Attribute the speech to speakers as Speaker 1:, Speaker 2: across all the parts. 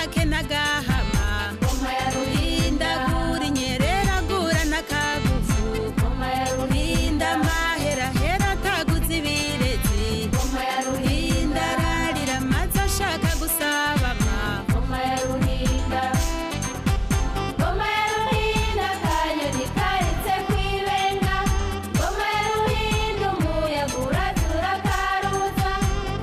Speaker 1: make n'agahama ngoma ya ruhinda gura inyerera gura n'akagufu ngoma ya ruhinda mahera hera ataguze ibirezi ngoma ya ruhinda ararira maze ashaka gusabama ngoma ya ruhinda ngoma ya ruhinda kanyoni karitse kwibenga ngoma ya ruhinda umuyaga uratura karuza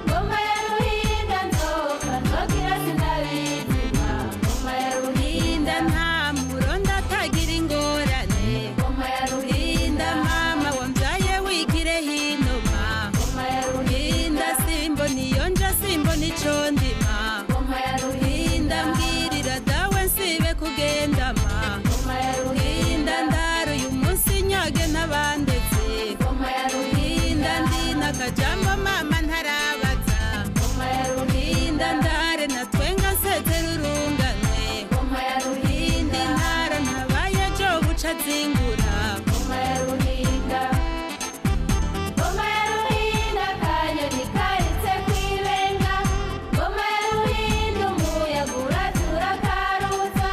Speaker 1: ngoma ya ruhinda nzoka nzogira sinabizima ngoma ya ruhinda nta muronda atagira ingorane ngoma ya ruhinda mama wambyaye wigire hinoma ngoma ya ruhinda simbona iyo nja simbona ico ndima ngoma ya ruhinda mbwirira dawe nsibe kugendama ngoma ya ruhinda ndaruye umunsi nyage n'abandetse ngoma ya ruhinda ndina akajambo mama ntarabaza ngoma ya ruhinda ndare natwenga nsezera urunganwe ngoma ya ruhinda intara ntabaye jo buca zingura ngoma ya ruhinda ngoma ya ruhinda kanyoni karitse kwibenga ngoma ya ruhinda umuyaga uratura karuza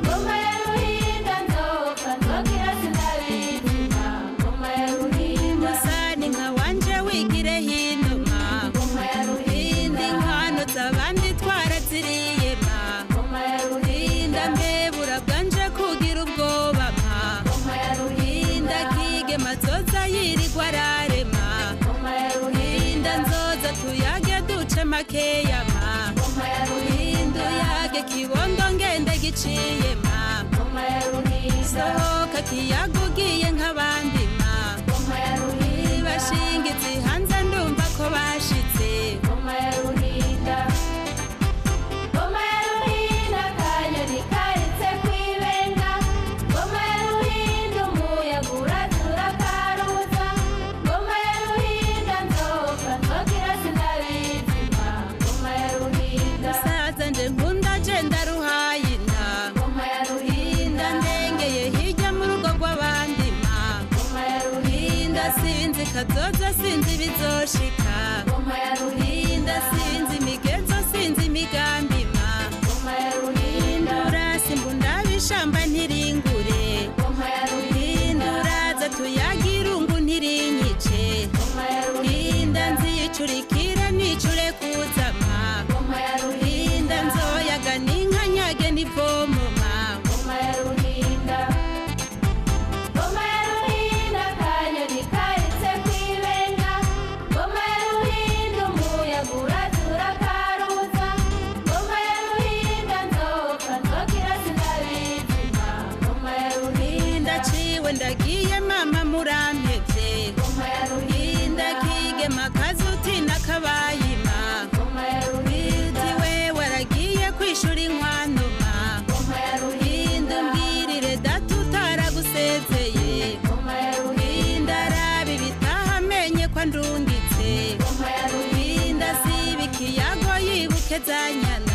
Speaker 1: ngoma ya ruhinda nzoka nzogira sinabizima ngoma ya ruhinda sani nka wanje wigire hinoma ngoma ya ruhinda inkwano z'abandi twaraziriye ma ngoma ya ruhinda mbebura bwanje kugira ubwoba ma ngoma ya ruhinda kige mazoza yirigwa ararema ngoma ya ruhinda nzoza tuyage duce makeya ma ngoma ya ruhinda uyage kibondo ngende giciye ma ngoma ya ruhinda sohoka kiyaga ugiye nk'abandi ma ngoma ya ruhinda bashingizi hanze ndumva ko bashitse ngoma ya ruhinda ngoma ya ruhinda kanyoni karitse kwibenga ngoma ya ruhinda umuyaga uratura karuza ngoma ya ruhinda nzoka nzogira sinabizima ngoma ya ruhinda saza nje nkunda je ndaruhayina ngoma ya ruhinda ndengeye hirya mu rugo rw'abandi ma ngoma ya ruhinda sinzi kazoza sinzi bizoshika ngoma ya ruhinda sinzi imigenzo sinzi imigambi ma ngoma ya ruhinda urasi mbundaba ishamba ntiringure ngoma ya ruhinda uraza tuyagira irungu ntirinyice ngoma ya ruhinda nziyicurikire nicure kuzama ngoma ya ruhinda nzoyaga n'inka nyage n'ivomo ma ngoma ya ruhinda ngoma ya ruhinda kanyoni karitse kwibenga ngoma ya ruhinda umuyaga uratura karuza ngoma ya ruhinda nzoka nzogira sinabizima ngoma ya ruhinda ciwe ndagiye mama murampevye ngoma ya ruhinda kige makazuti n'akabayima ngoma ya ruhinda we waragiye kwishura inkwano ma ngoma ya ruhinda mbwirire data utaragusezeye ngoma ya ruhinda arabe ibitaha amenye ko andungitse ngoma ya ruhinda siba ikiyago yibuke za nyana